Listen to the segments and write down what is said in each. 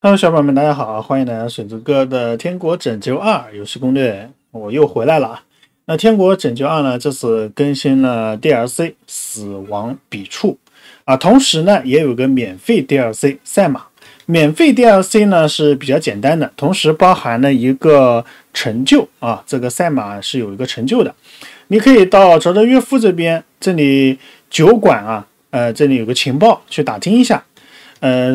Hello，小伙伴们，大家好，欢迎来到水族哥的《天国拯救2》游戏攻略，我又回来了啊。那《天国拯救2》呢，这次更新了 DLC 死亡笔触啊，同时呢也有个免费 DLC 赛马。免费 DLC 呢是比较简单的，同时包含了一个成就啊，这个赛马是有一个成就的。你可以到找找岳父这边，这里酒馆啊，这里有个情报，去打听一下。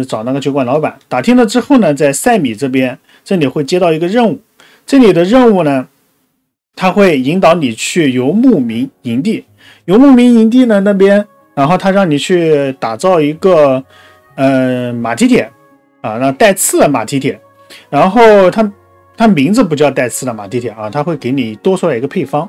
找那个酒馆老板打听了之后呢，在赛米这边，这里会接到一个任务。这里的任务呢，他会引导你去游牧民营地。游牧民营地呢那边，然后他让你去打造一个马蹄铁啊，那带刺的马蹄铁。然后它名字不叫带刺的马蹄铁啊，他会给你多出来一个配方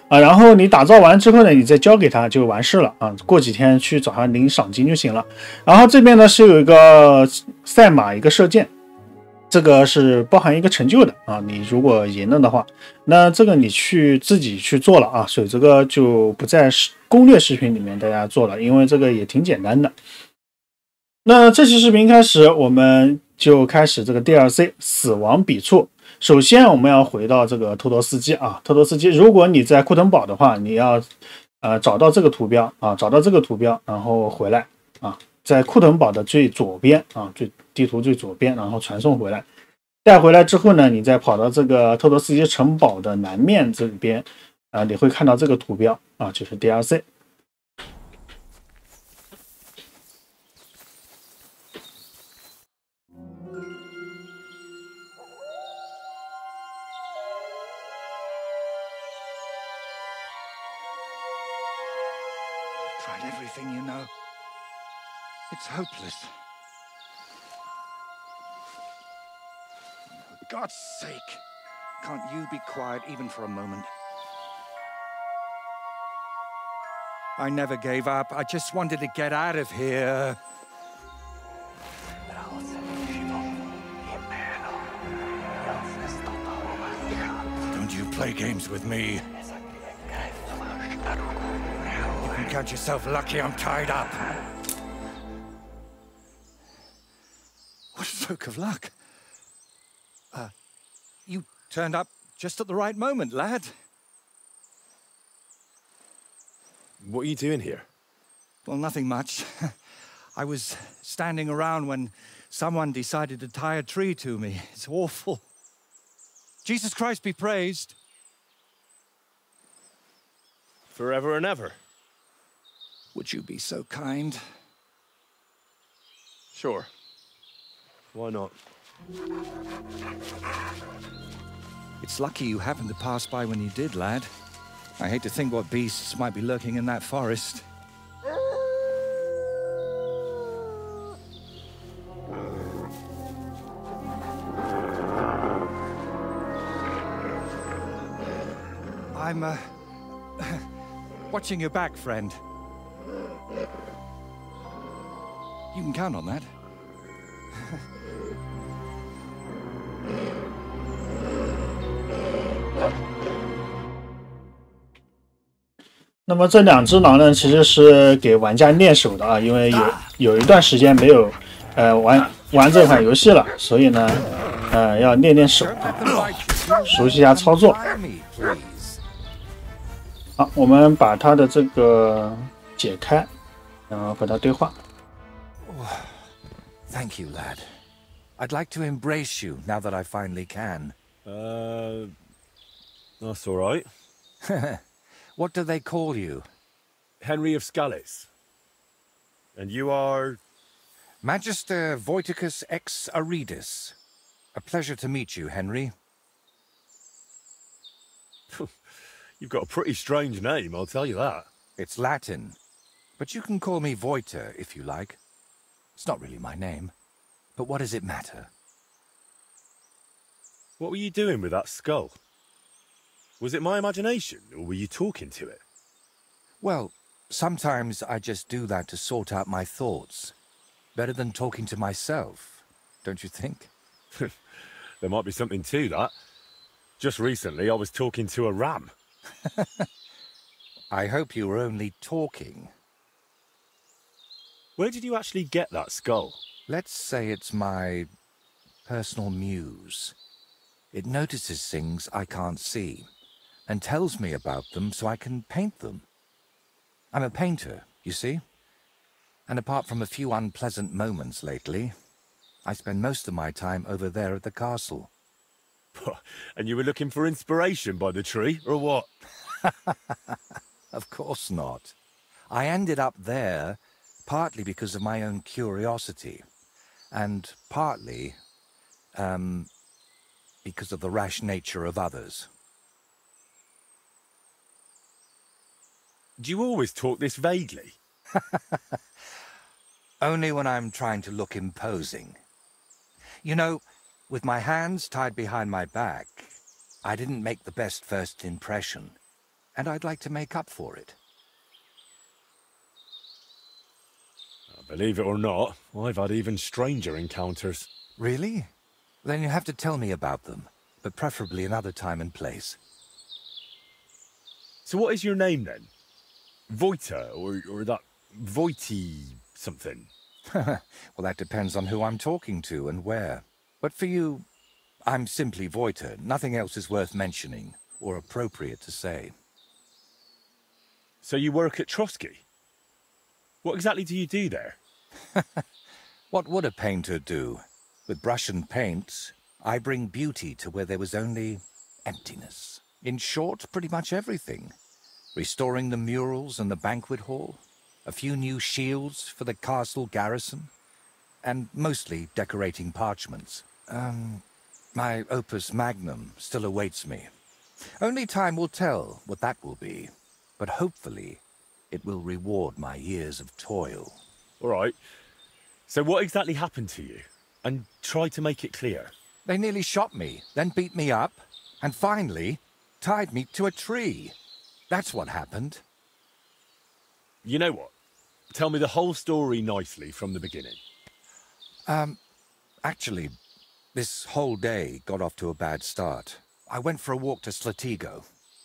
啊，然后你打造完之后呢，你再交给他就完事了啊，过几天去找他领赏金就行了。然后这边呢是有一个赛马一个射箭，这个是包含一个成就的啊，你如果赢了的话，那这个你自己去做了啊，所以这个就不在攻略视频里面大家做了，因为这个也挺简单的。那这期视频开始，我们就开始这个 DLC 死亡笔触。首先我们要回到这个托托斯基啊，托托斯基，如果你在库腾堡的话，你要找到这个图标啊，找到这个图标，然后回来啊，在库腾堡的最左边啊，地图最左边，然后传送回来，带回来之后呢，你再跑到这个托托斯基城堡的南面这边啊，你会看到这个图标啊，就是 DLC。Tried everything, you know. It's hopeless. For God's sake, can't you be quiet even for a moment? I never gave up. I just wanted to get out of here. Don't you play games with me. You count yourself lucky I'm tied up. What a stroke of luck. You turned up just at the right moment, lad. What are you doing here? Well, nothing much. I was standing around when someone decided to tie a tree to me. It's awful. Jesus Christ be praised. Forever and ever? Would you be so kind? Sure. Why not? It's lucky you happened to pass by when you did, lad. I hate to think what beasts might be lurking in that forest. I'm, watching your back, friend. You can count on that. 那么这两只狼呢，其实是给玩家练手的啊，因为有一段时间没有玩这款游戏了，所以呢，要练练手啊，熟悉一下操作。好，我们把它的这个解开，然后和它对话。Thank you, lad. I'd like to embrace you now that I finally can. That's all right. What do they call you? Henry of Scales. And you are? Magister Voiticus ex Aridus. A pleasure to meet you, Henry. You've got a pretty strange name, I'll tell you that. It's Latin, but you can call me Voiter if you like. It's not really my name, but what does it matter? What were you doing with that skull? Was it my imagination, or were you talking to it? Well, sometimes I just do that to sort out my thoughts. Better than talking to myself, don't you think? There might be something to that. Just recently, I was talking to a ram. I hope you were only talking. Where did you actually get that skull? Let's say it's my personal muse. It notices things I can't see and tells me about them so I can paint them. I'm a painter, you see? And apart from a few unpleasant moments lately, I spend most of my time over there at the castle. And you were looking for inspiration by the tree, or what? Of course not. I ended up there partly because of my own curiosity, and partly, because of the rash nature of others. Do you always talk this vaguely? Only when I'm trying to look imposing. You know, with my hands tied behind my back, I didn't make the best first impression, and I'd like to make up for it. Believe it or not, I've had even stranger encounters. Really? Then you have to tell me about them, but preferably another time and place. So what is your name then? Voita, or that Voiti something? Well, that depends on who I'm talking to and where. But for you, I'm simply Voita. Nothing else is worth mentioning, or appropriate to say. So you work at Trotsky? What exactly do you do there? What would a painter do? With brush and paint, I bring beauty to where there was only emptiness. In short, pretty much everything. Restoring the murals and the banquet hall, a few new shields for the castle garrison, and mostly decorating parchments. My opus magnum still awaits me. Only time will tell what that will be, but hopefully it will reward my years of toil. All right. So what exactly happened to you? And try to make it clear. They nearly shot me, then beat me up, and finally tied me to a tree. That's what happened. You know what? Tell me the whole story nicely from the beginning. Actually, this whole day got off to a bad start. I went for a walk to Slatigo.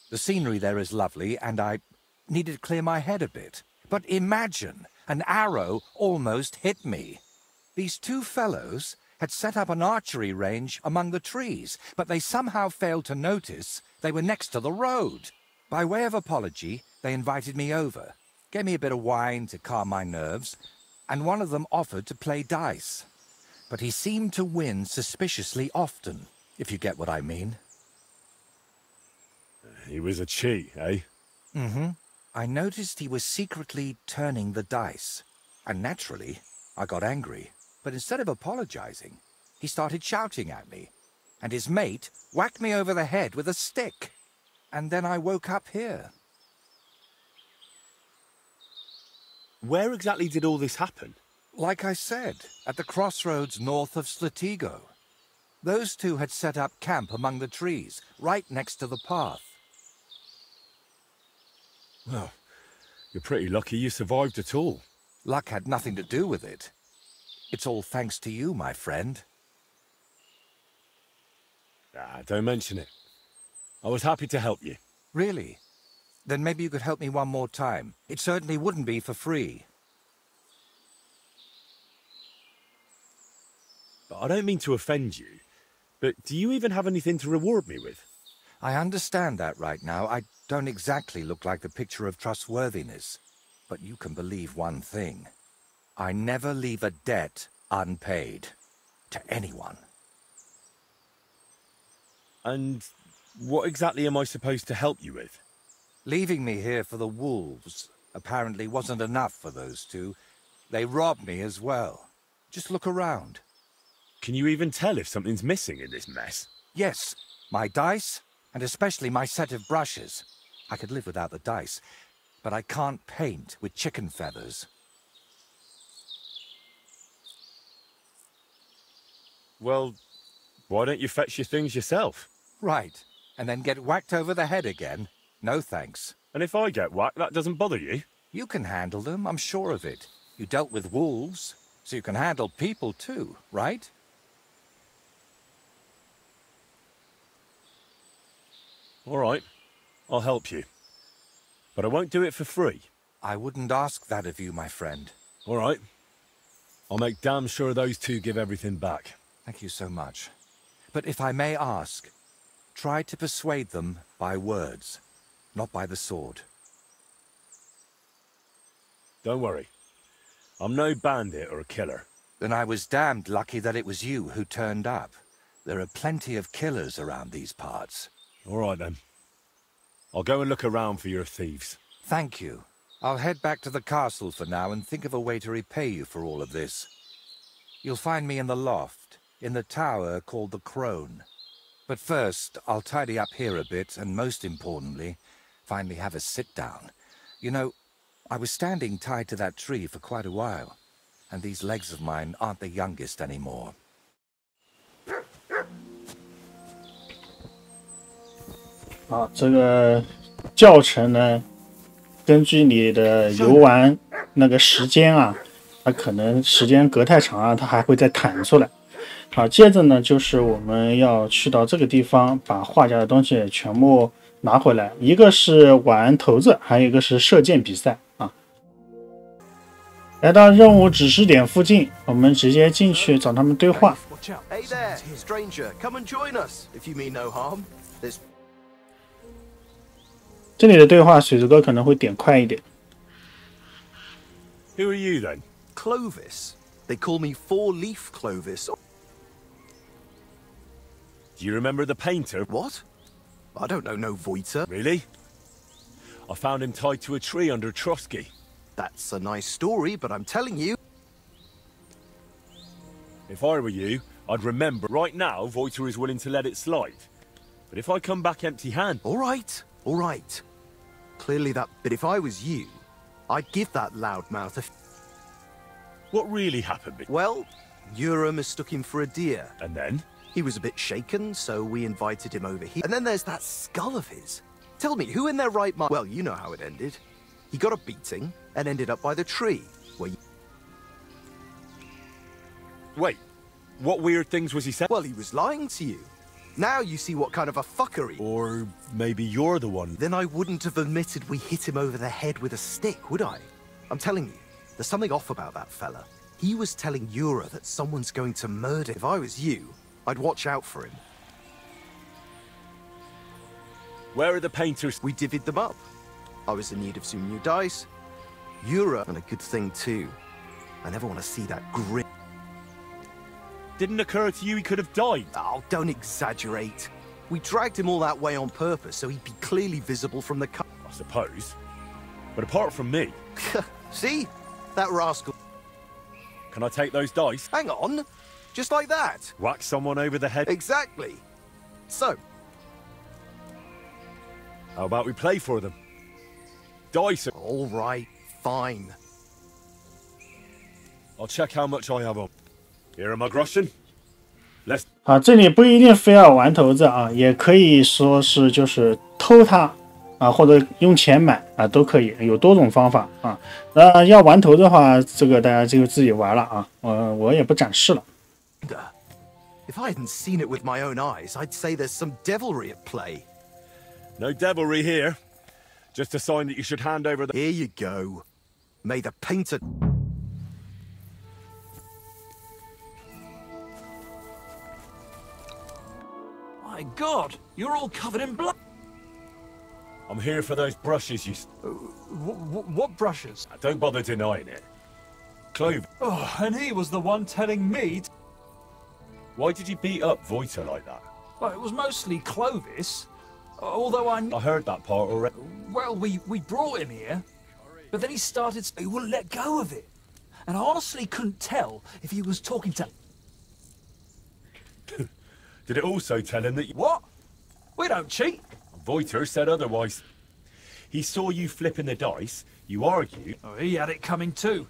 The scenery there is lovely, and I needed to clear my head a bit. But imagine, an arrow almost hit me. These two fellows had set up an archery range among the trees, but they somehow failed to notice they were next to the road. By way of apology, they invited me over, gave me a bit of wine to calm my nerves, and one of them offered to play dice. But he seemed to win suspiciously often, if you get what I mean. He was a cheat, eh? Mm-hmm. I noticed he was secretly turning the dice, and naturally, I got angry. But instead of apologizing, he started shouting at me, and his mate whacked me over the head with a stick. And then I woke up here. Where exactly did all this happen? Like I said, at the crossroads north of Slatigo. Those two had set up camp among the trees, right next to the path. Well, you're pretty lucky you survived at all. Luck had nothing to do with it. It's all thanks to you, my friend. Don't mention it. I was happy to help you. Really? Then maybe you could help me one more time. It certainly wouldn't be for free. But I don't mean to offend you, but do you even have anything to reward me with? I understand that right now. I don't exactly look like the picture of trustworthiness. But you can believe one thing. I never leave a debt unpaid. To anyone. And what exactly am I supposed to help you with? Leaving me here for the wolves apparently wasn't enough for those two. They robbed me as well. Just look around. Can you even tell if something's missing in this mess? Yes, my dice, and especially my set of brushes. I could live without the dice, but I can't paint with chicken feathers. Well, why don't you fetch your things yourself? Right, and then get whacked over the head again? No thanks. And if I get whacked, that doesn't bother you? You can handle them, I'm sure of it. You dealt with wolves, so you can handle people too, right? All right, I'll help you. But I won't do it for free. I wouldn't ask that of you, my friend. All right. I'll make damn sure those two give everything back. Thank you so much. But if I may ask, try to persuade them by words, not by the sword. Don't worry. I'm no bandit or a killer. Then I was damned lucky that it was you who turned up. There are plenty of killers around these parts. All right, then. I'll go and look around for your thieves. Thank you. I'll head back to the castle for now and think of a way to repay you for all of this. You'll find me in the loft, in the tower called the Crone. But first, I'll tidy up here a bit and, most importantly, finally have a sit-down. You know, I was standing tied to that tree for quite a while, and these legs of mine aren't the youngest anymore. 好，这个教程呢，根据你的游玩那个时间啊，它可能时间隔太长啊，它还会再弹出来。好，接着呢，就是我们要去到这个地方，把画家的东西全部拿回来。一个是玩骰子，还有一个是射箭比赛啊。来到任务指示点附近，我们直接进去找他们对话。Hey there, stranger. Come and join us, if you mean no harm. This 这里的对话，水子哥可能会点快一点。Who are you, then? Clovis. They call me Four-Leaf Clovis. Do you remember the painter? What? I don't know no Voiter. Really? I found him tied to a tree under Trotsky. That's a nice story, but I'm telling you. If I were you, I'd remember. Right now, Voiter is willing to let it slide. But if I come back empty-handed... All right. Clearly that... But if I was you, I'd give that loudmouth a... What really happened? Well, Ura mistook him for a deer. And then? He was a bit shaken, so we invited him over here. And then there's that skull of his. Tell me, who in their right mind... Well, you know how it ended. He got a beating and ended up by the tree, where you... Wait, what weird things was he saying? Well, he was lying to you. Now you see what kind of a fucker he... Or maybe you're the one. Then I wouldn't have admitted we hit him over the head with a stick, would I? I'm telling you, there's something off about that fella. He was telling Ura that someone's going to murder him. If I was you, I'd watch out for him. Where are the painters? We divvied them up. I was in need of some new dice. Ura, and a good thing too. I never want to see that grin. Didn't occur to you he could have died? Oh, don't exaggerate. We dragged him all that way on purpose so he'd be clearly visible from the car. I suppose. But apart from me... See? That rascal. Can I take those dice? Hang on. Just like that. Whack someone over the head? Exactly. So. How about we play for them? Dice. All right, fine. I'll check how much I have on. Here am I, Groschen. Let's... 啊，这里不一定非要玩骰子啊，也可以说是就是偷它啊，或者用钱买啊，都可以，有多种方法啊。要玩骰子的话，这个大家就自己玩了啊，我也不展示了。If I hadn't seen it with my own eyes, I'd say there's some devilry at play. No devilry here. Just a sign that you should hand over the... Here you go. May the painter... My God, you're all covered in blood. I'm here for those brushes you... What brushes? Don't bother denying it. Clovis. Oh, and he was the one telling me... Why did you beat up Voiter like that? Well, it was mostly Clovis. Although I heard that part already. Well, we brought him here, but then he started... He wouldn't let go of it. And I honestly couldn't tell if he was talking to... Did it also tell him that you... What? We don't cheat. Voiter said otherwise. He saw you flipping the dice, you argued... Oh, he had it coming too.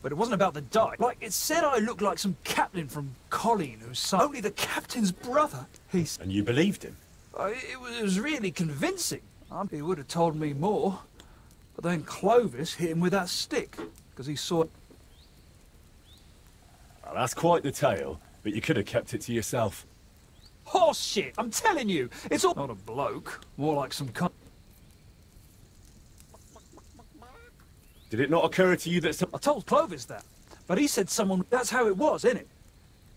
But it wasn't about the die. Like, it said I looked like some captain from Colleen who's son. Only the captain's brother. And you believed him? It was really convincing. He would have told me more. But then Clovis hit him with that stick, because he saw... Well, that's quite the tale, but you could have kept it to yourself. Horse shit, I'm telling you! It's all... Not a bloke, more like some kind... Did it not occur to you that some... I told Clovis that, but he said someone... That's how it was, innit?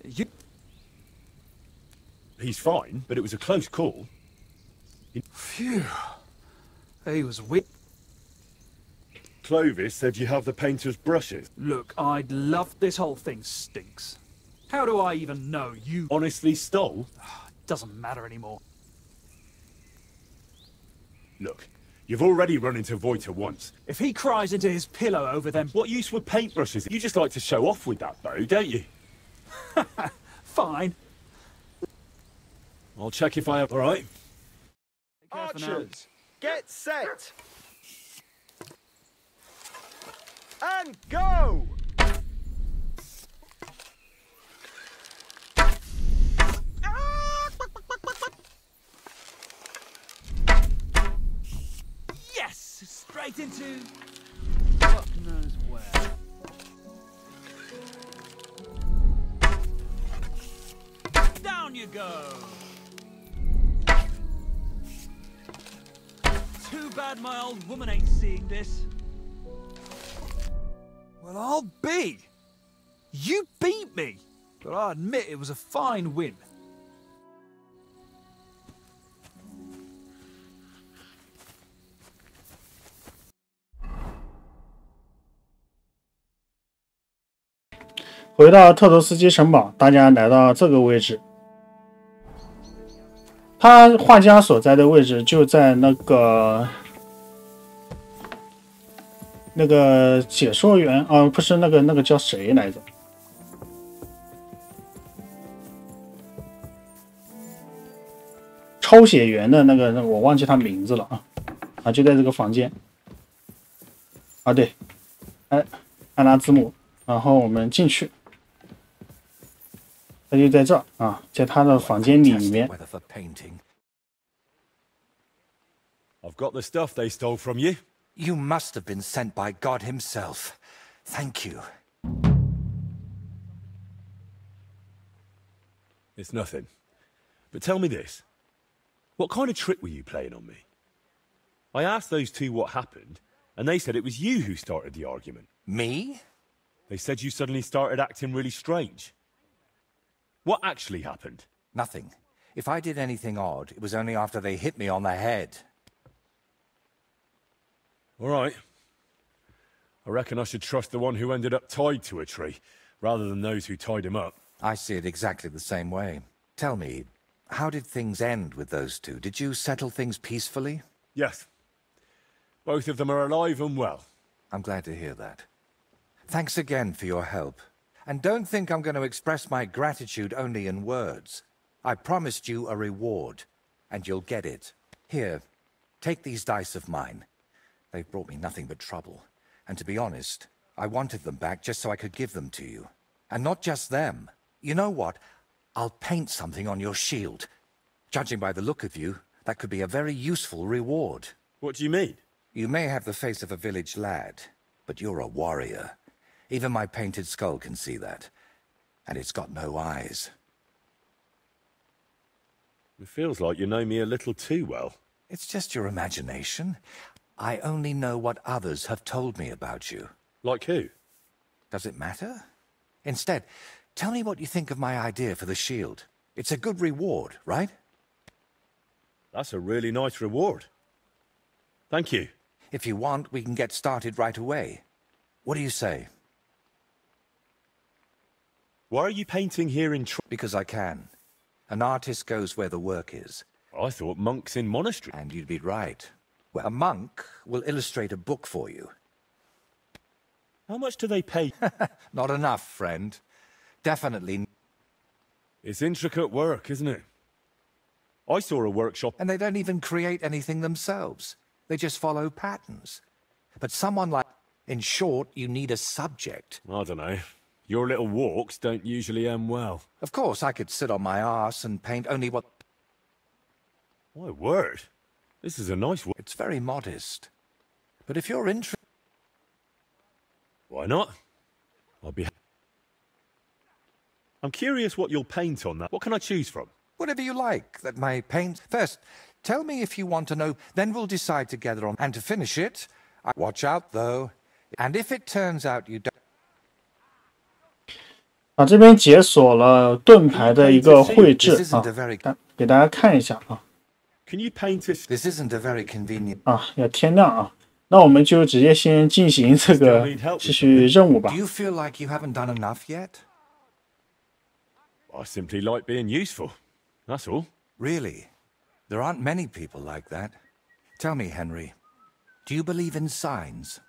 You... He's fine, but it was a close call. Phew. He was weak. Clovis said you have the painter's brushes. Look, I'd love this whole thing stinks. How do I even know you Honestly stole? doesn't matter anymore? Look, you've already run into Voiter once. If he cries into his pillow over them, What use were paintbrushes? You just like to show off with that bow, don't you? fine. I'll check if I have... All right. Archers, get set! And go! Yes! Straight into... God knows where. Down you go! Too bad my old woman ain't seeing this. Well, I'll be. You beat me. But I admit it was a fine win.回到特罗斯基城堡，大家来到这个位置。他画家所在的位置就在那个解说员啊，不是那个叫谁来着？抄写员的那个我忘记他名字了啊，就在这个房间啊，对，按拉字幕，然后我们进去。他就在这儿啊，在他的房间里面。I've got the stuff they stole from you. You must have been sent by God himself. Thank you. It's nothing. But tell me this. What kind of trick were you playing on me? I asked those two what happened, and they said it was you who started the argument. Me? They said you suddenly started acting really strange. What actually happened? Nothing. If I did anything odd, it was only after they hit me on the head. All right. I reckon I should trust the one who ended up tied to a tree, rather than those who tied him up. I see it exactly the same way. Tell me, how did things end with those two? Did you settle things peacefully? Yes. Both of them are alive and well. I'm glad to hear that. Thanks again for your help. And don't think I'm going to express my gratitude only in words. I promised you a reward, and you'll get it. Here, take these dice of mine. They've brought me nothing but trouble. And to be honest, I wanted them back just so I could give them to you. And not just them. You know what? I'll paint something on your shield. Judging by the look of you, that could be a very useful reward. What do you mean? You may have the face of a village lad, but you're a warrior. Even my painted skull can see that. And it's got no eyes. It feels like you know me a little too well. It's just your imagination. I only know what others have told me about you. Like who? Does it matter? Instead, tell me what you think of my idea for the shield. It's a good reward, right? That's a really nice reward. Thank you. If you want, we can get started right away. What do you say? Why are you painting here in Because I can. An artist goes where the work is. I thought monks in monasteries. And you'd be right. Well, a monk will illustrate a book for you. How much do they pay? Not enough, friend. Definitely. It's intricate work, isn't it? I saw a workshop. And they don't even create anything themselves. They just follow patterns. But someone like... In short, you need a subject. I don't know. Your little walks don't usually end well. Of course, I could sit on my arse and paint only what... My word. This is a nice one. It's very modest. But if you're interested... Why not? I'll be... I'm curious what you'll paint on that. What can I choose from? Whatever you like that my paint... First, tell me if you want to know, then we'll decide together on... And to finish it, watch out though. And if it turns out you don't... 啊，这边解锁了盾牌的一个绘制啊，给大家看一下啊。Can you paint us? This isn't a very convenient. 啊，要天亮啊，那我们就直接先进行这个继续任务吧。Do you feel like you haven't done enough yet? I simply like being useful. That's all. Really? There aren't many people like that. Tell me, Henry, do you believe in signs?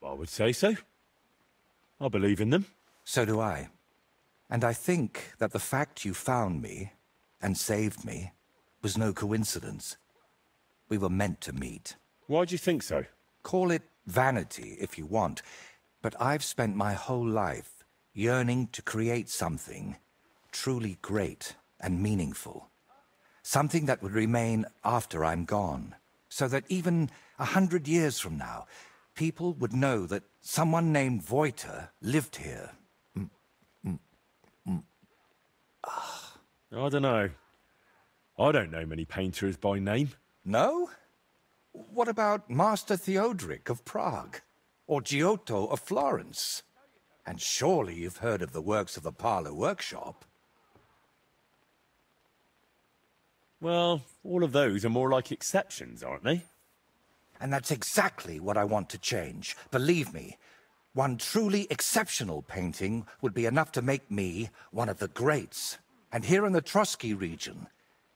I would say so. I believe in them. So do I. And I think that the fact you found me and saved me was no coincidence. We were meant to meet. Why do you think so? Call it vanity if you want, but I've spent my whole life yearning to create something truly great and meaningful. Something that would remain after I'm gone, so that even 100 years from now, people would know that someone named Voiter lived here. I don't know. I don't know many painters by name. No? What about Master Theodoric of Prague? Or Giotto of Florence? And surely you've heard of the works of the Parlour Workshop. Well, all of those are more like exceptions, aren't they? And that's exactly what I want to change. Believe me, one truly exceptional painting would be enough to make me one of the greats. And here in the Trotsky region,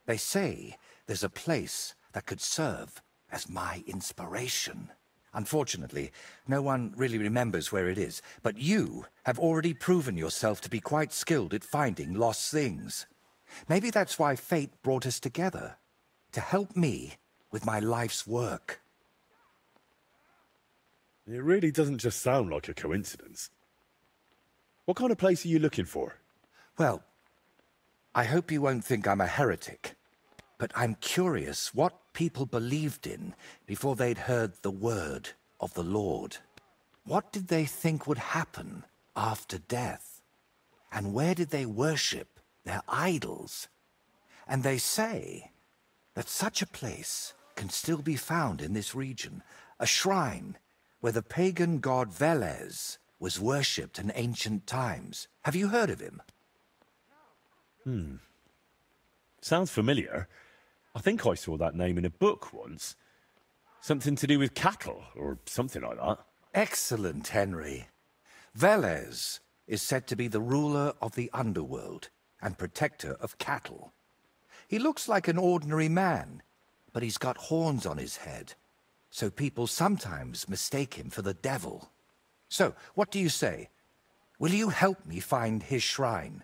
they say there's a place that could serve as my inspiration. Unfortunately, no one really remembers where it is, but you have already proven yourself to be quite skilled at finding lost things. Maybe that's why fate brought us together, to help me with my life's work. It really doesn't just sound like a coincidence. What kind of place are you looking for? Well, I hope you won't think I'm a heretic, but I'm curious what people believed in before they'd heard the word of the Lord. What did they think would happen after death? And where did they worship their idols? And they say that such a place can still be found in this region, a shrine where the pagan god Velez was worshipped in ancient times. Have you heard of him? Sounds familiar. I think I saw that name in a book once. Something to do with cattle, or something like that. Excellent, Henry. Velez is said to be the ruler of the underworld and protector of cattle. He looks like an ordinary man, but he's got horns on his head, so people sometimes mistake him for the devil. So, what do you say? Will you help me find his shrine?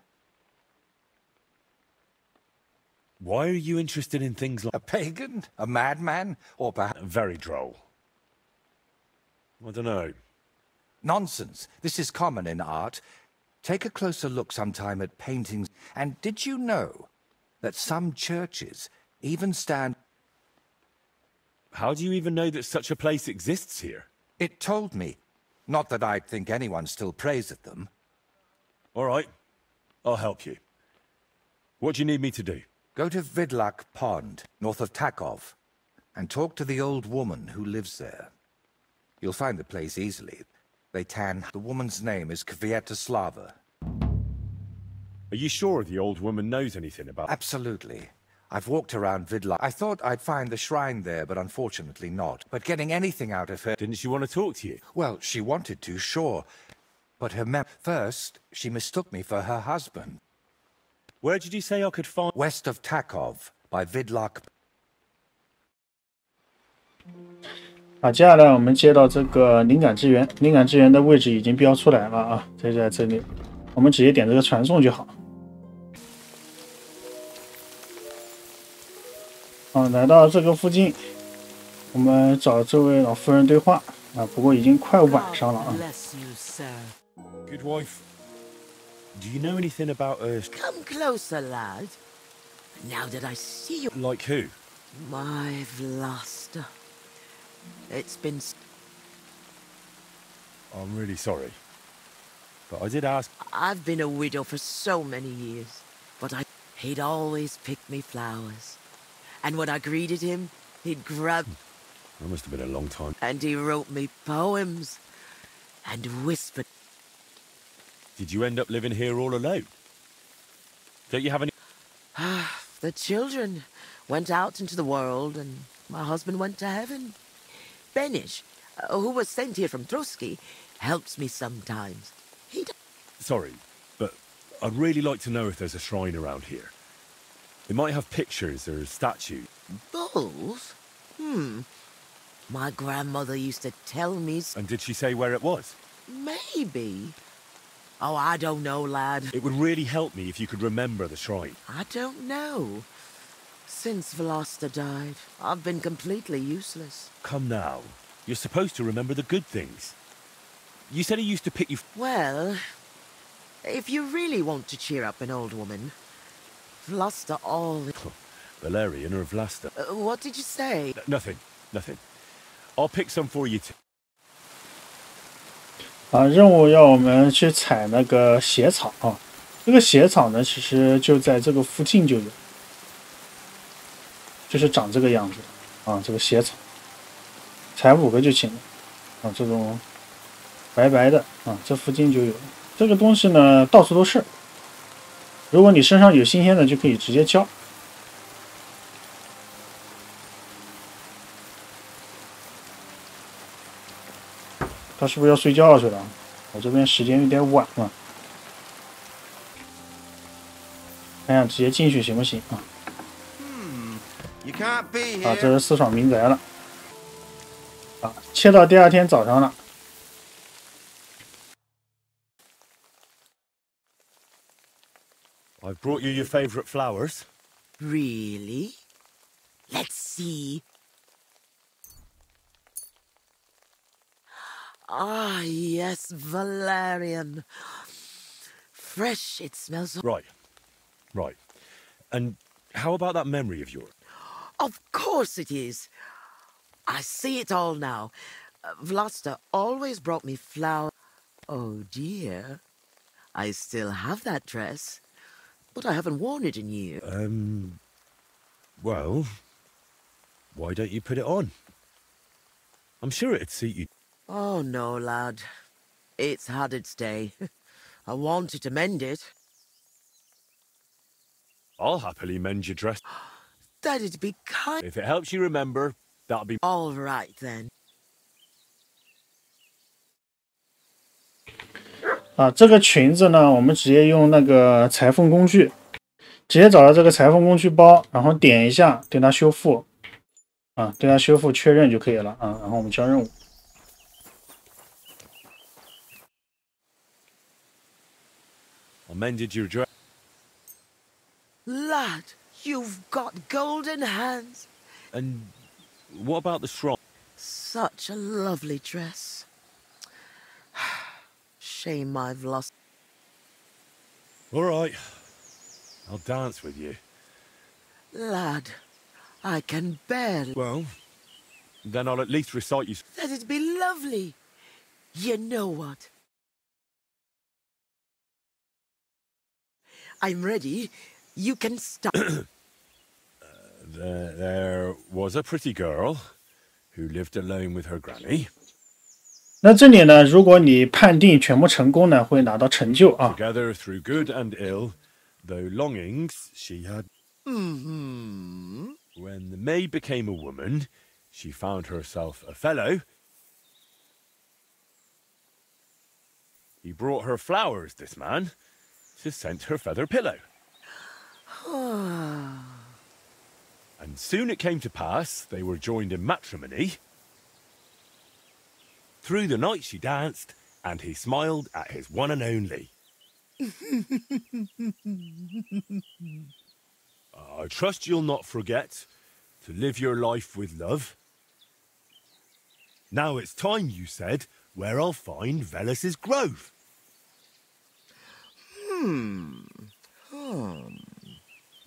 Why are you interested in things like... A pagan? A madman? Or perhaps... Very droll. I don't know. Nonsense. This is common in art. Take a closer look sometime at paintings. And did you know that some churches even stand... How do you even know that such a place exists here? It told me. Not that I'd think anyone still prays at them. All right. I'll help you. What do you need me to do? Go to Vidlak Pond, north of Takov, and talk to the old woman who lives there. You'll find the place easily. The woman's name is Kvietoslava. Are you sure the old woman knows anything about... Absolutely. I've walked around Vidlak. I thought I'd find the shrine there, but unfortunately not. But getting anything out of her... Didn't she want to talk to you? Well, she wanted to, sure. But first, she mistook me for her husband. Where did you say I could find... West of Takov, by Vidlak. 好，接下来我们接到这个灵感之源，灵感之源的位置已经标出来了啊，就在这里，我们直接点这个传送就好。来到这个附近，我们找这位老夫人对话啊，不过已经快晚上了啊。Good wife. Do you know anything about her? Come closer, lad. Now that I see you... Like who? My Vlasta. It's been... I'm really sorry. But I did ask... I've been a widow for so many years, but he'd always pick me flowers. And when I greeted him, he'd grab... That must have been a long time. And he wrote me poems. and whispered. Did you end up living here all alone? Don't you have any... The children went out into the world, and my husband went to heaven. Benish, who was sent here from Trotsky, helps me sometimes. Sorry, but I'd really like to know if there's a shrine around here. It might have pictures or statues. Bulls? My grandmother used to tell me... And did she say where it was? Maybe. Oh, I don't know, lad. It would really help me if you could remember the shrine. I don't know. Since Veloster died, I've been completely useless. Come now. You're supposed to remember the good things. You said he used to pick you... Well, if you really want to cheer up an old woman, Veloster always... Valerian or Vlasta? What did you say? Nothing. Nothing. I'll pick some for you too. 任务要我们去采那个血草啊，这个血草呢，其实就在这个附近就有，就是长这个样子啊，这个血草，采5个就行了啊，这种白白的啊，这附近就有。这个东西呢，到处都是，如果你身上有新鲜的，就可以直接交。他是不是要睡觉去了？我这边时间有点晚了，看看直接进去行不行啊？啊，这是私闯民宅了。啊，切到第2天早上了。I've brought you your favorite flowers. Really? Let's see. Ah, yes, Valerian. Fresh, it smells... Right. Right. And how about that memory of yours? Of course it is. I see it all now. Vlasta always brought me flowers. Oh, dear. I still have that dress, but I haven't worn it in years. Well, why don't you put it on? I'm sure it'd suit you. Oh, no, lad. It's had its day. I wanted to mend it. I'll happily mend your dress. That'd be kind... If it helps you remember, that'll be... All right, then. 啊，这个裙子呢，我们直接用那个裁缝工具，直接找到这个裁缝工具包，然后点一下，对它修复，啊，对它修复确认就可以了啊，然后我们交任务。I mended your dress. Lad, you've got golden hands. And what about the shrine? Such a lovely dress. Shame I've lost... All right. I'll dance with you. Lad, I can barely... Well, then I'll at least recite you... That'd be lovely. You know what? I'm ready. You can start. There was a pretty girl who lived alone with her granny. 那这里呢，如果你判定全部成功呢，会拿到成就啊。Together through good and ill, though longings she had. When the maid became a woman, she found herself a fellow. He brought her flowers, this man, to scent her feather pillow. And soon it came to pass they were joined in matrimony. Through the night she danced, and he smiled at his one and only. I trust you'll not forget to live your life with love. Now it's time, you said, where I'll find Velus's grove.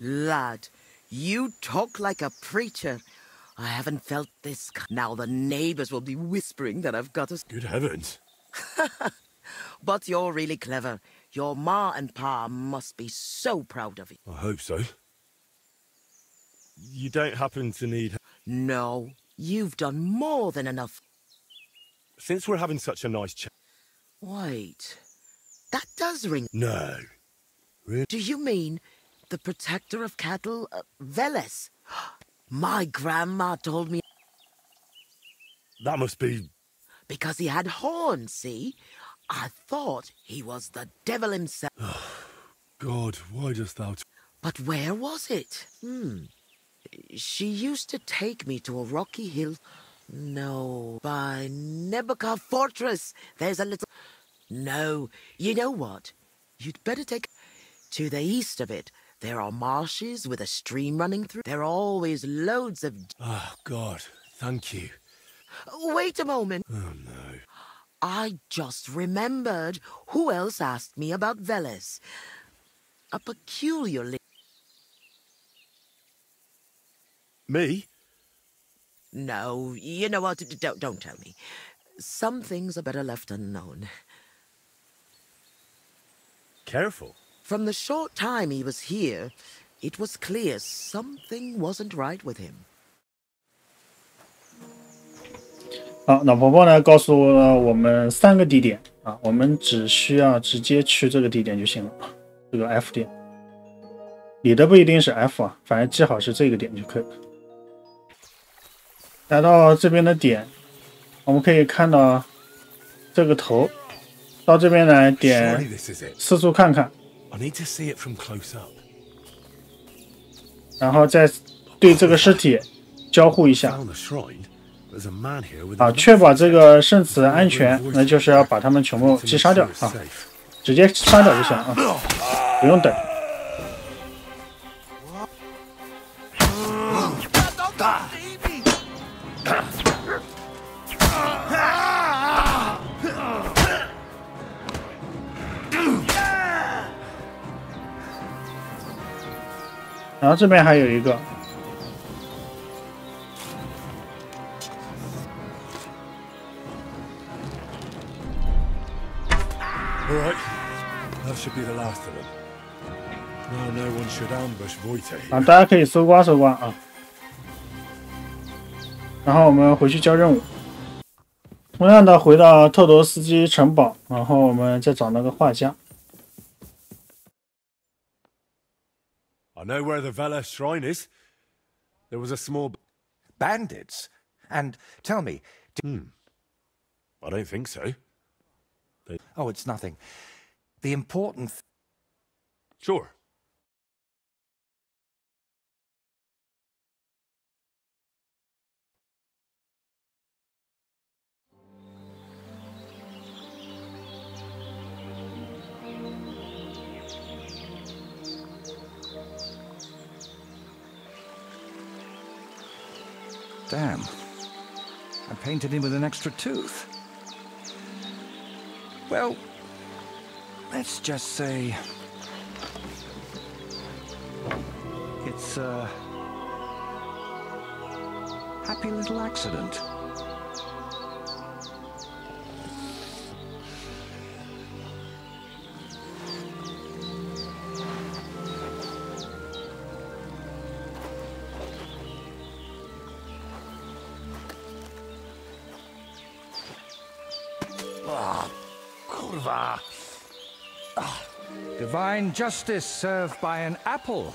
Lad, you talk like a preacher. I haven't felt this. Now the neighbors will be whispering that I've got a... Good heavens. But you're really clever. Your ma and pa must be so proud of you. I hope so. You don't happen to need... No, you've done more than enough. Since we're having such a nice chat... Wait, that does ring. No. Really? Do you mean the protector of cattle, Veles? My grandma told me. That must be... Because he had horns, see? I thought he was the devil himself. God, why dost thou... But where was it? She used to take me to a rocky hill. No, by Nebuchadnezzar Fortress. There's a little... No, you know what? You'd better take... To the east of it, there are marshes with a stream running through. There are always loads of... Oh, God, thank you. Wait a moment. Oh, no. I just remembered who else asked me about Veles. A peculiarly... Me? No, you know what? Don't tell me. Some things are better left unknown. Careful. From the short time he was here, it was clear something wasn't right with him. 好，老婆婆呢告诉了我们3个地点啊，我们只需要直接去这个地点就行了，这个 F 点。你的不一定是 F 啊，反正记好是这个点就可以了。来到这边的点，我们可以看到这个头，到这边来点四处看看。 I need to see it from close up. 然后再对这个尸体交互一下 Found the shrine. There's a man here with 啊，确保这个圣祠安全，那就是要把他们全部击杀掉啊，直接杀掉就行了啊，不用等。然后这边还有一个。 All right, that should be the last of them. Now no one should ambush Voita 啊， here. 大家可以搜刮搜刮啊。然后我们回去交任务。同样的，回到特罗斯基城堡，然后我们再找那个画家。 I know where the Vela shrine is. There was a small... Bandits? And tell me... I don't think so. Oh, it's nothing. The important... Sure. Damn. I painted him with an extra tooth. Well, let's just say... It's a... happy little accident. Divine justice served by an apple.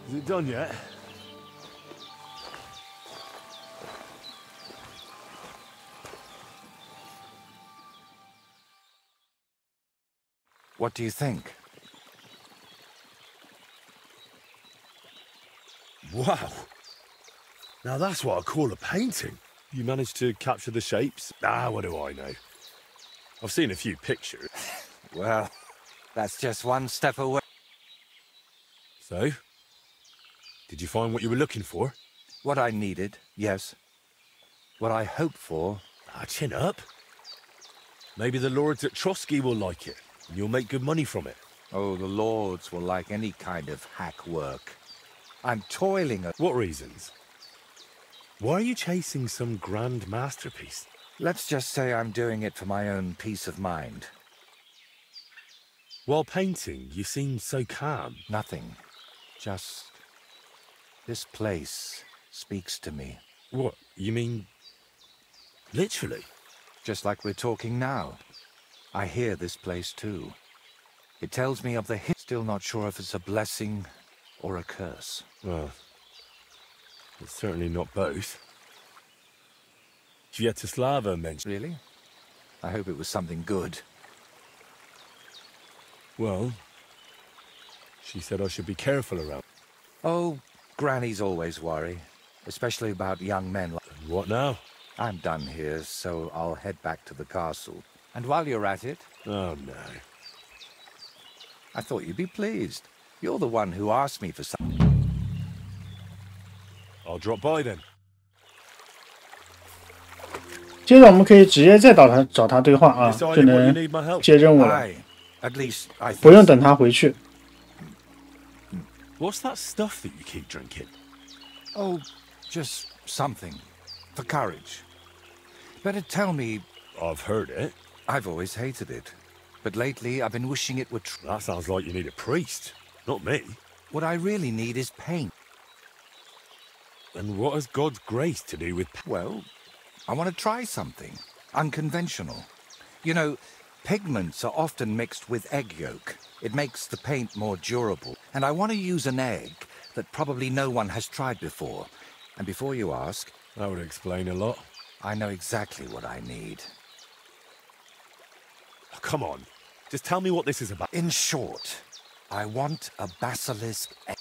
Is it done yet? What do you think? Wow. Now that's what I call a painting. You managed to capture the shapes? Ah, what do I know? I've seen a few pictures. Well, that's just one step away. So? Did you find what you were looking for? What I needed, yes. What I hoped for... Ah, chin up. Maybe the lords at Trotsky will like it, and you'll make good money from it. Oh, the lords will like any kind of hack work. I'm toiling... What reasons? Why are you chasing some grand masterpiece? Let's just say I'm doing it for my own peace of mind. While painting, you seem so calm. Nothing. Just... this place speaks to me. What? You mean... literally? Just like we're talking now. I hear this place too. It tells me of the still not sure if it's a blessing or a curse. Well, it's certainly not both. Sviatoslava mentioned... Really? I hope it was something good. Well, she said I should be careful around. Oh, grannies always worry. Especially about young men like... What now? I'm done here, so I'll head back to the castle. And while you're at it... Oh, no. I thought you'd be pleased. You're the one who asked me for something. I'll drop by then. 接着我们可以直接再找他对话啊，就能接任务了， At least I 不用等他回去。 What's that stuff that you keep drinking? Oh, just something. For courage. Better tell me... I've heard it. I've always hated it. But lately I've been wishing it would... That sounds like you need a priest. Not me. What I really need is paint. And what has God's grace to do with... Well, I want to try something. Unconventional. You know, pigments are often mixed with egg yolk. It makes the paint more durable. And I want to use an egg that probably no one has tried before. And before you ask... That would explain a lot. I know exactly what I need. Oh, come on. Just tell me what this is about. In short, I want a basilisk egg.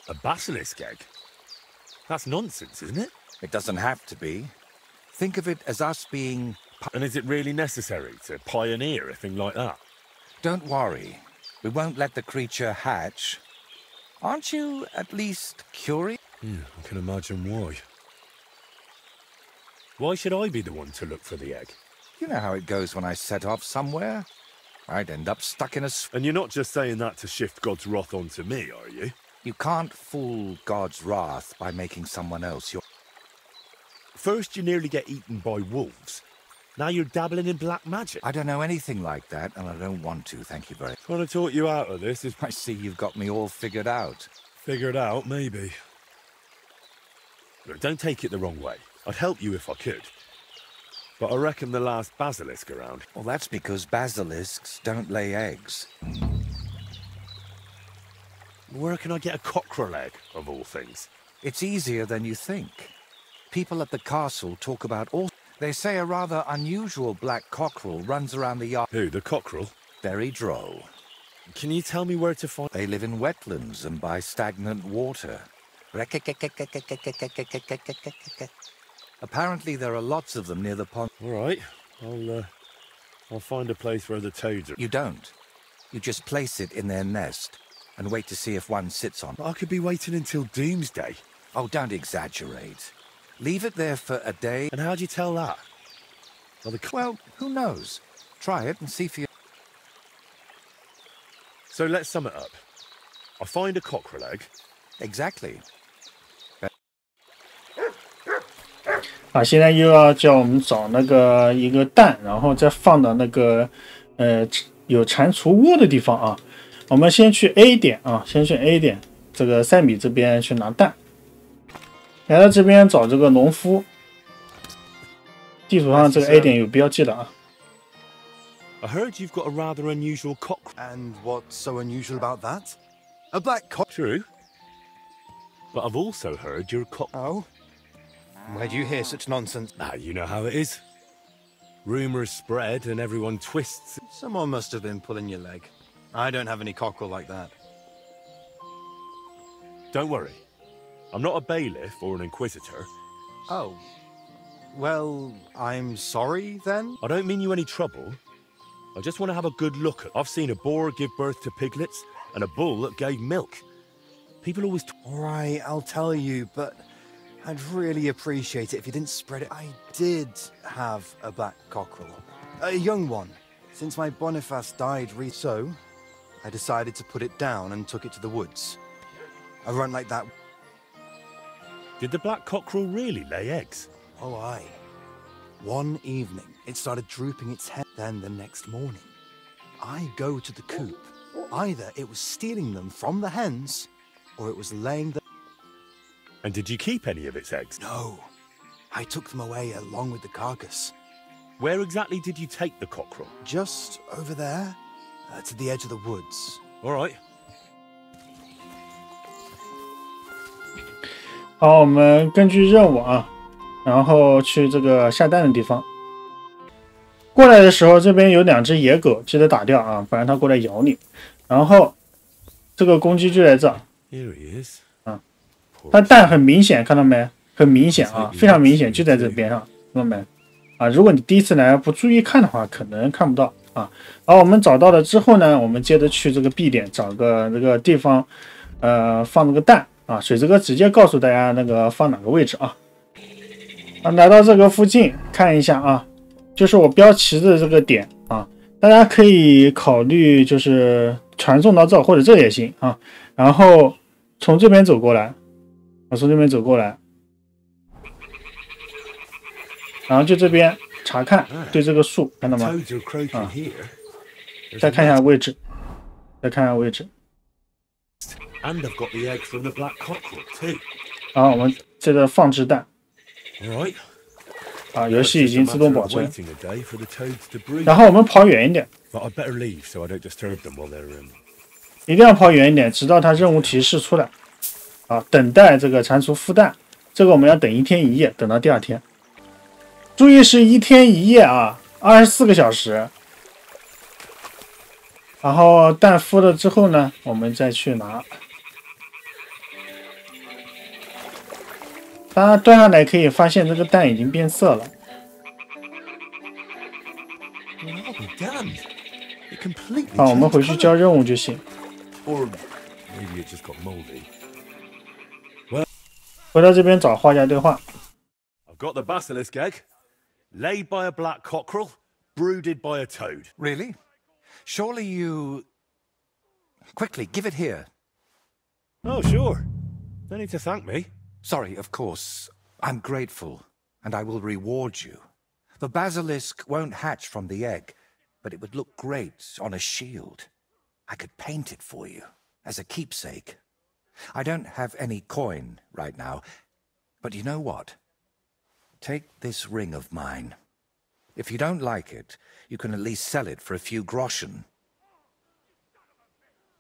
A basilisk egg? That's nonsense, isn't it? It doesn't have to be. Think of it as us being... And is it really necessary to pioneer a thing like that? Don't worry. We won't let the creature hatch. Aren't you at least curious? Yeah, I can imagine why. Why should I be the one to look for the egg? You know how it goes when I set off somewhere. I'd end up stuck in a... And you're not just saying that to shift God's wrath onto me, are you? You can't fool God's wrath by making someone else your... First you nearly get eaten by wolves. Now you're dabbling in black magic. I don't know anything like that, and I don't want to, thank you very much. Trying to talk you out of this is... I see you've got me all figured out. Figured out, maybe. Look, don't take it the wrong way. I'd help you if I could. But I reckon the last basilisk around... Well, that's because basilisks don't lay eggs. Where can I get a cockerel egg, of all things? It's easier than you think. People at the castle talk about all... They say a rather unusual black cockerel runs around the yard. Who, the cockerel? Very droll. Can you tell me where to find... They live in wetlands and by stagnant water. Apparently there are lots of them near the pond. All right, I'll find a place where the toads are... You don't. You just place it in their nest and wait to see if one sits on. I could be waiting until doomsday. Oh, don't exaggerate. Leave it there for a day. And how'd you tell that? Well, who knows? Try it and see for you. So let's sum it up. I find a cockerel egg. Exactly. 啊，现在又要叫我们找那个一个蛋，然后再放到那个有蟾蜍窝的地方啊。我们先去 A 点啊，先去 A 点，这个赛米这边去拿蛋。来到这边找这个农夫，地图上这个 A 点有标记的啊。I heard you've got a rather unusual cockerel. And what's so unusual about that? A black cock. True. But I've also heard you're a cock... Oh? Where do you hear such nonsense? Ah, you know how it is. Rumours spread and everyone twists. Someone must have been pulling your leg. I don't have any cockerel like that. Don't worry. I'm not a bailiff or an inquisitor. Oh. Well, I'm sorry, then? I don't mean you any trouble. I just want to have a good look at... I've seen a boar give birth to piglets and a bull that gave milk. People always... All right, I'll tell you, but I'd really appreciate it if you didn't spread it. I did have a black cockerel. A young one. Since my Boniface died so I decided to put it down and took it to the woods. I run like that... Did the black cockerel really lay eggs? Oh, aye. One evening, it started drooping its head. Then the next morning, I go to the coop, either it was stealing them from the hens, or it was laying them. And did you keep any of its eggs? No, I took them away along with the carcass. Where exactly did you take the cockerel? Just over there, to the edge of the woods. All right. 好，我们根据任务啊，然后去这个下蛋的地方。过来的时候，这边有2只野狗，记得打掉啊，不然它过来咬你。然后这个公鸡就在这 Here he is. 啊，它蛋很明显，看到没？很明显啊，非常明显，就在这边上，看到没？啊，如果你第一次来不注意看的话，可能看不到啊。然后我们找到了之后呢，我们接着去这个 B 点找个这个地方，放这个蛋啊。水之哥直接告诉大家那个放哪个位置啊。啊，来到这个附近看一下啊。就是我标旗的这个点啊，大家可以考虑就是传送到这或者这也行啊。然后从这边走过来，我从这边走过来，然后就这边查看对这个树，看到吗？啊，再看一下位置，再看一下位置。And I've got the egg from the black cockerel too. 然后我们接着放置蛋。 All right. 啊，游戏已经自动保存。然后我们跑远一点，一定要跑远一点，直到它任务提示出来。啊，等待这个蟾蜍孵蛋，这个我们要等1天1夜，等到第2天。注意是1天1夜啊，24个小时。然后蛋孵了之后呢，我们再去拿。 大家端上来可以发现这个蛋已经变色了。好，我们回去交任务就行。回到这边找画家对话。I've got the basilisk egg, laid by a black cockerel, brooded by a toad. Really? Surely you... Quickly, give it here. Oh, sure. No need to thank me. Sorry, of course. I'm grateful, and I will reward you. The basilisk won't hatch from the egg, but it would look great on a shield. I could paint it for you, as a keepsake. I don't have any coin right now, but you know what? Take this ring of mine. If you don't like it, you can at least sell it for a few groschen.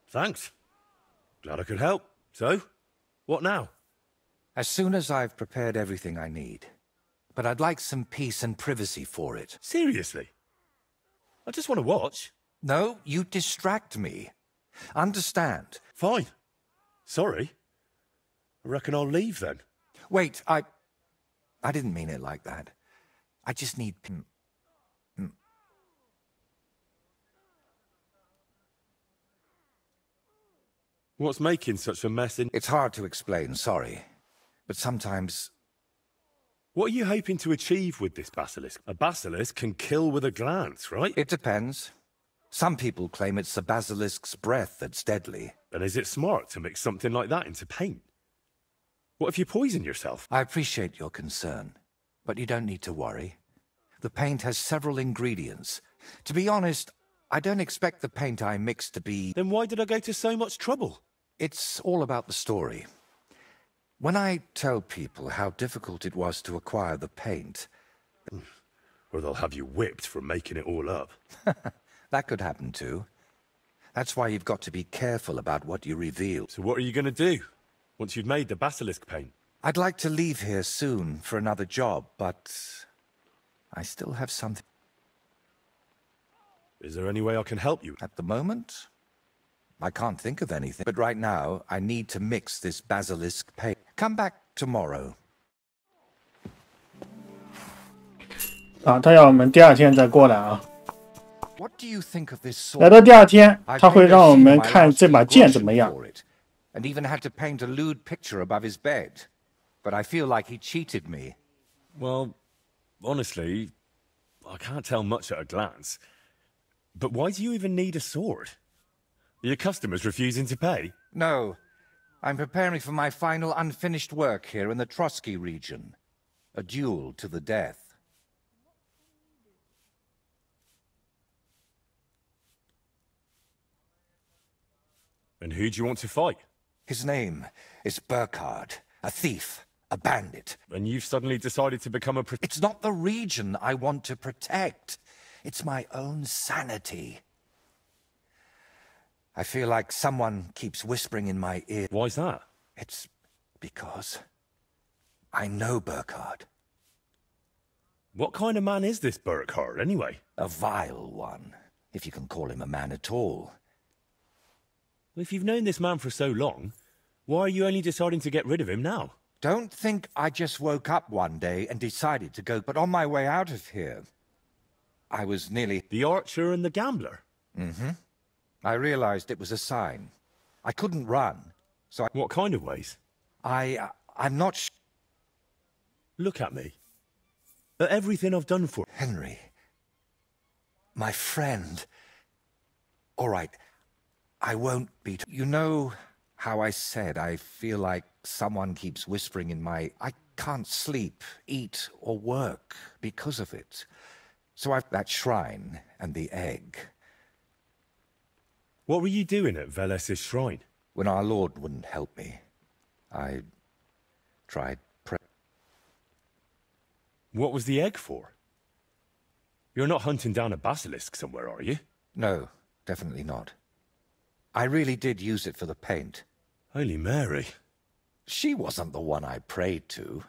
Thanks. Glad I could help. So, what now? As soon as I've prepared everything I need. But I'd like some peace and privacy for it. Seriously? I just want to watch. No, you distract me. Understand? Fine. Sorry. I reckon I'll leave then. Wait, I didn't mean it like that. I just need... What's making such a mess in... It's hard to explain, sorry. But sometimes... What are you hoping to achieve with this basilisk? A basilisk can kill with a glance, right? It depends. Some people claim it's the basilisk's breath that's deadly. And is it smart to mix something like that into paint? What if you poison yourself? I appreciate your concern, but you don't need to worry. The paint has several ingredients. To be honest, I don't expect the paint I mix to be... Then why did I go to so much trouble? It's all about the story. When I tell people how difficult it was to acquire the paint... Or they'll have you whipped for making it all up. That could happen too. That's why you've got to be careful about what you reveal. So what are you going to do, once you've made the basilisk paint? I'd like to leave here soon for another job, but... I still have something... Is there any way I can help you? At the moment, I can't think of anything. But right now, I need to mix this basilisk paint. Come back tomorrow. 啊，他要我们第2天再过来啊。 What do you think of this sword? 来到第2天，他会让我们看这把剑怎么样。 And even had to paint a lewd picture above his bed. But I feel like he cheated me. Well, honestly, I can't tell much at a glance. But why do you even need a sword? Are your customers refusing to pay? No. I'm preparing for my final unfinished work here in the Trotsky region. A duel to the death. And who do you want to fight? His name is Burkhard, a thief, a bandit. And you've suddenly decided to become a... It's not the region I want to protect. It's my own sanity. I feel like someone keeps whispering in my ear. Why's that? It's because I know Burkhard. What kind of man is this Burkhard, anyway? A vile one, if you can call him a man at all. If you've known this man for so long, why are you only deciding to get rid of him now? Don't think I just woke up one day and decided to go, but on my way out of here, I was nearly... The archer and the gambler? Mm-hmm. I realized it was a sign. I couldn't run, so I... What kind of ways? I'm not Look at me. At everything I've done for... Henry. My friend. All right. I won't be... You know how I said I feel like someone keeps whispering in my... I can't sleep, eat, or work because of it. So I've that shrine and the egg. What were you doing at Veles's shrine? When our Lord wouldn't help me, I tried What was the egg for? You're not hunting down a basilisk somewhere, are you? No, definitely not. I really did use it for the paint. Holy Mary. She wasn't the one I prayed to.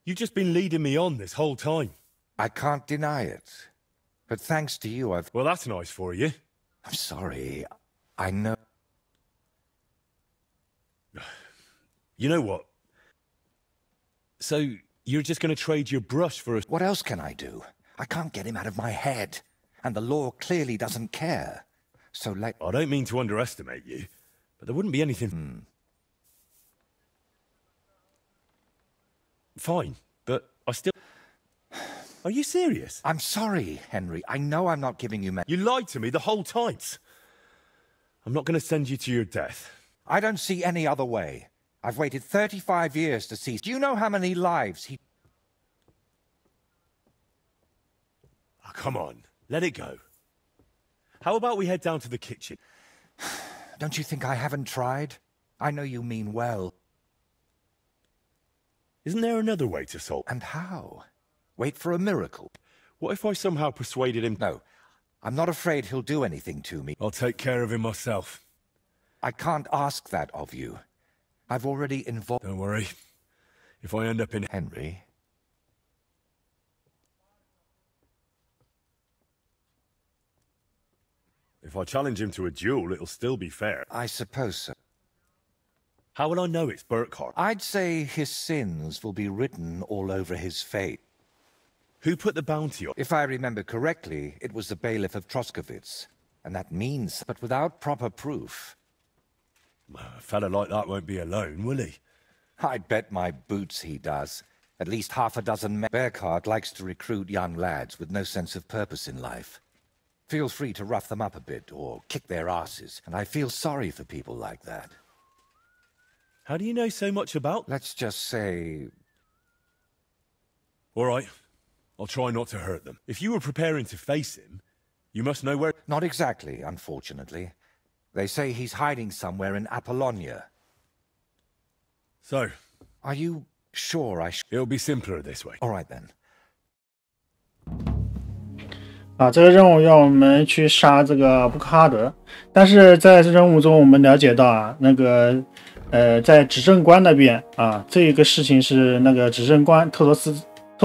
You've just been leading me on this whole time. I can't deny it. But thanks to you, I've... Well, that's nice for you. I'm sorry. I know... You know what? So, you're just going to trade your brush for a... What else can I do? I can't get him out of my head. And the law clearly doesn't care. So let... I don't mean to underestimate you, but there wouldn't be anything... Fine, but I still... Are you serious? I'm sorry, Henry. I know I'm not giving you... You lied to me the whole time. I'm not going to send you to your death. I don't see any other way. I've waited 35 years to see... Do you know how many lives he... Oh, come on. Let it go. How about we head down to the kitchen? Don't you think I haven't tried? I know you mean well. Isn't there another way to solve... And how? Wait for a miracle. What if I somehow persuaded him... No, I'm not afraid he'll do anything to me. I'll take care of him myself. I can't ask that of you. I've already involved... Don't worry. If I end up in... Henry... If I challenge him to a duel, it'll still be fair. I suppose so. How will I know it's Burkhard? I'd say his sins will be written all over his fate. Who put the bounty on? If I remember correctly, it was the bailiff of Troskowitz. And that means, but without proper proof. A fella like that won't be alone, will he? I'd bet my boots he does. At least half a dozen men. Burkhard likes to recruit young lads with no sense of purpose in life. Feel free to rough them up a bit, or kick their asses, and I feel sorry for people like that. How do you know so much about... Let's just say... All right. I'll try not to hurt them. If you were preparing to face him, you must know where... Not exactly, unfortunately. They say he's hiding somewhere in Apollonia. So? Are you sure I It'll be simpler this way. All right then. 这个任务要我们去杀这个布克哈德，但是在任务中我们了解到那个在执政官那边这个事情是那个执政官特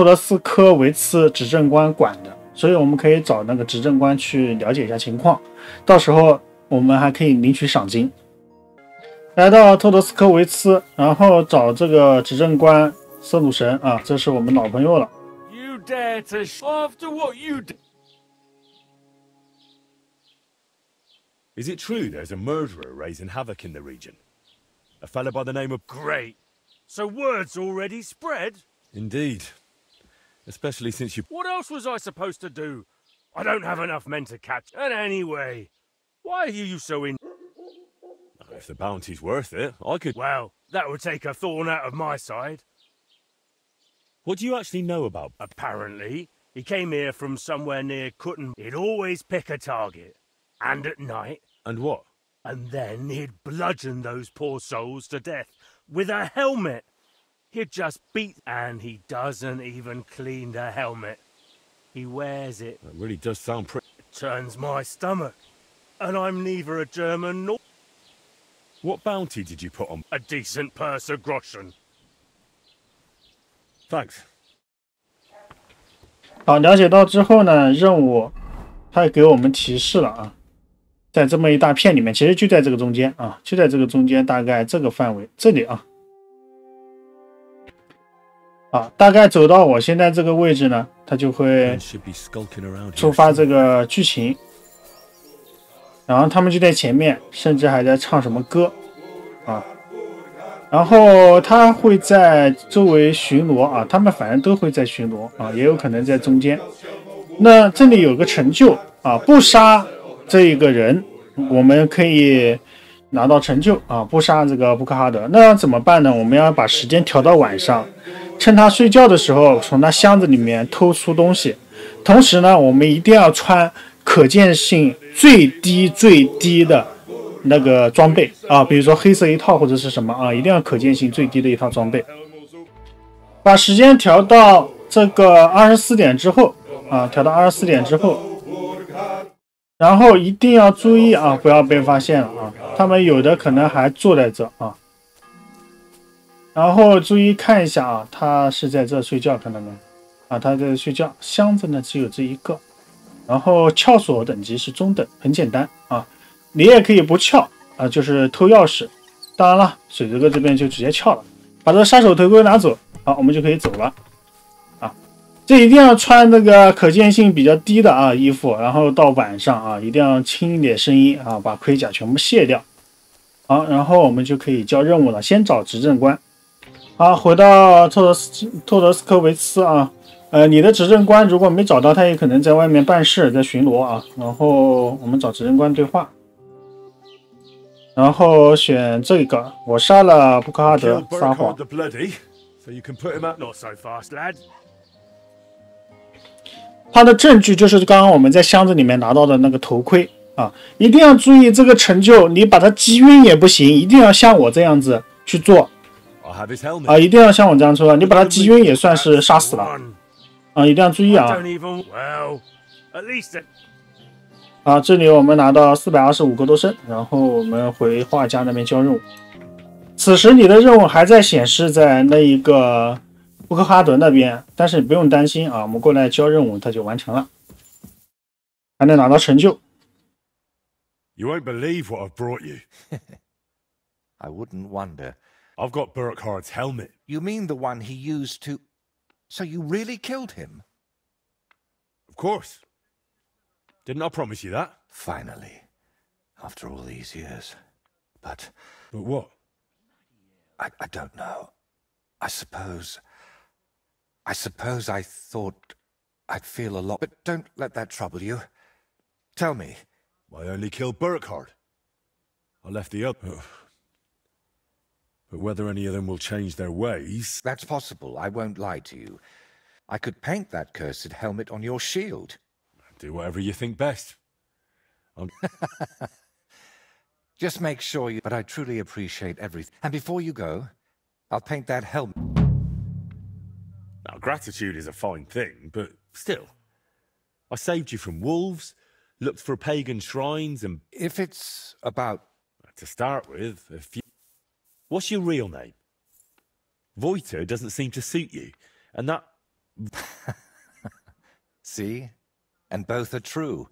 德斯科维茨执政官管的，所以我们可以找那个执政官去了解一下情况，到时候我们还可以领取赏金。来到特德斯科维茨，然后找这个执政官瑟鲁神这是我们老朋友了。 You dare to after what you did? Is it true there's a murderer raising havoc in the region? A fella by the name of... Great. So word's already spread? Indeed. Especially since you... What else was I supposed to do? I don't have enough men to catch. And anyway, why are you so in... If the bounty's worth it, I could... Well, that would take a thorn out of my side. What do you actually know about... Apparently, he came here from somewhere near Cutton. He'd always pick a target. And at night. And what? And then he'd bludgeon those poor souls to death with a helmet. He'd just beat, and he doesn't even clean the helmet. He wears it. That really does sound pretty... It turns my stomach. And I'm neither a German nor... What bounty did you put on? A decent purse of groschen. Thanks. 好，了解到之后呢，任务它给我们提示了啊，在这么一大片里面，其实就在这个中间啊，就在这个中间，大概这个范围这里啊，大概走到我现在这个位置呢，它就会触发这个剧情，然后他们就在前面，甚至还在唱什么歌啊。然后他会在周围巡逻啊，他们反正都会在巡逻啊，也有可能在中间。那这里有个成就啊，不杀这一个人，我们可以拿到成就啊，不杀这个布克哈德。那要怎么办呢？我们要把时间调到晚上，趁他睡觉的时候，从他箱子里面偷出东西。同时呢，我们一定要穿可见性最低的那个装备啊，比如说黑色一套或者是什么啊，一定要可见性最低的一套装备。把时间调到这个24点之后啊，调到24点之后，然后一定要注意啊，不要被发现了啊，他们有的可能还坐在这啊，然后注意看一下啊，他是在这睡觉，看到没啊？他在睡觉，箱子呢只有这一个，然后撬锁等级是中等，很简单啊。你也可以不撬啊，就是偷钥匙。当然了，水泽哥这边就直接撬了，把这个杀手头盔拿走，好，我们就可以走了啊。这一定要穿那个可见性比较低的啊衣服，然后到晚上啊，一定要轻一点声音啊，把盔甲全部卸掉。好，然后我们就可以交任务了，先找执政官。好，回到托德斯科维茨啊，你的执政官如果没找到，他也可能在外面办事，在巡逻啊。然后我们找执政官对话。然后选这个，我杀了布克哈德，撒谎。他的证据就是刚刚我们在箱子里面拿到的那个头盔啊，一定要注意这个成就，你把他击晕也不行，一定要像我这样子去做啊，一定要像我这样做，你把他击晕也算是杀死了啊，一定要注意啊。啊，这里我们拿到425个多胜，然后我们回画家那边交任务。此时你的任务还在显示在那一个布克哈德那边，但是你不用担心啊，我们过来交任务，它就完成了，还能拿到成就。You won't believe what I've brought you. I wouldn't wonder. I've got Burkhart's helmet. You mean the one he used to... So you really killed him? Of course. Didn't I promise you that? Finally. After all these years. But what? I don't know. I suppose I thought I'd feel a lot. But don't let that trouble you. Tell me. I only killed Burkhart. I left the other. But whether any of them will change their ways... That's possible. I won't lie to you. I could paint that cursed helmet on your shield. Do whatever you think best. Just make sure you... But I truly appreciate everything. And before you go, I'll paint that helmet. Now, gratitude is a fine thing, but still. I saved you from wolves, looked for pagan shrines, and... If it's about... To start with, if you... What's your real name? Voiter doesn't seem to suit you, and that... See? And both are true.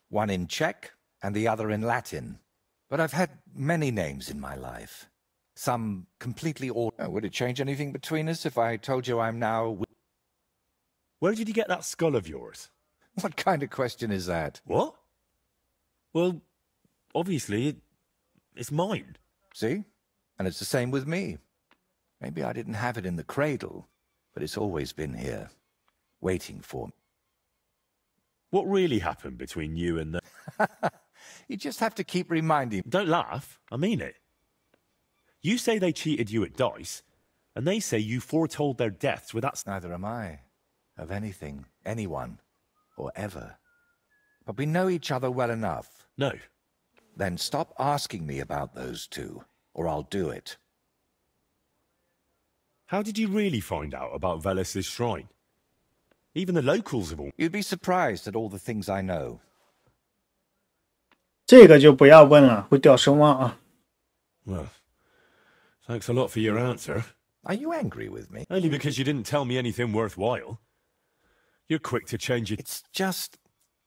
One in Czech and the other in Latin. But I've had many names in my life. Some completely ordinary. Would it change anything between us if I told you I'm now... Where did you get that skull of yours? What kind of question is that? What? Well, obviously, it's mine. See? And it's the same with me. Maybe I didn't have it in the cradle, but it's always been here, waiting for me. What really happened between you and the... You just have to keep reminding... Don't laugh. I mean it. You say they cheated you at dice, and they say you foretold their deaths without... Neither am I. Of anything, anyone, or ever. But we know each other well enough. No. Then stop asking me about those two, or I'll do it. How did you really find out about Velis's shrine? Even the locals have all... You'd be surprised at all the things I know. 这个就不要问了，会掉声望啊。Well, thanks a lot for your answer. Are you angry with me? Only because you didn't tell me anything worthwhile. You're quick to change it. It's just...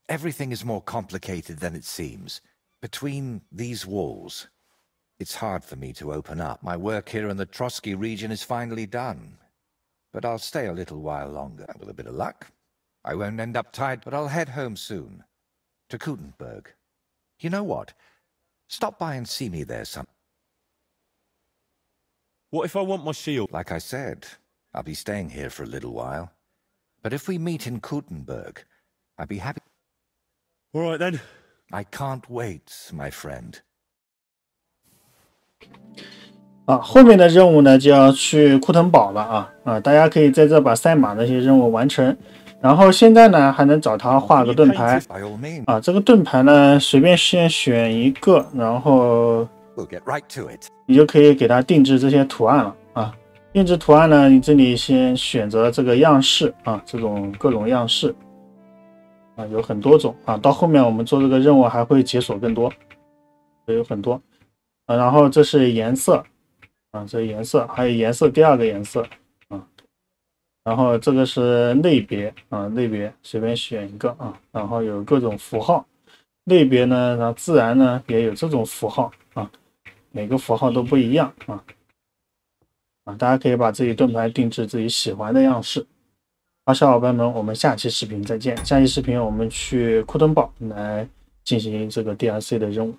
everything is more complicated than it seems. Between these walls, it's hard for me to open up. My work here in the Trotsky region is finally done. But I'll stay a little while longer. With a bit of luck, I won't end up tied, but I'll head home soon. To Kutenberg. You know what? Stop by and see me there some... What if I want my shield? Like I said, I'll be staying here for a little while. But if we meet in Kutenberg, I'd be happy... All right, then. I can't wait, my friend. 后面的任务呢就要去库腾堡了大家可以在这把赛马那些任务完成，然后现在呢还能找他画个盾牌这个盾牌呢随便先选一个，然后你就可以给他定制这些图案了定制图案呢，你这里先选择这个样式这种各种样式有很多种到后面我们做这个任务还会解锁更多，有很多然后这是颜色这是颜色，还有颜色第二个颜色然后这个是类别类别随便选一个然后有各种符号，类别呢，然后自然呢也有这种符号每个符号都不一样大家可以把自己盾牌定制自己喜欢的样式。好，小伙伴们，我们下期视频再见。下期视频我们去库腾堡来进行这个 DLC 的任务。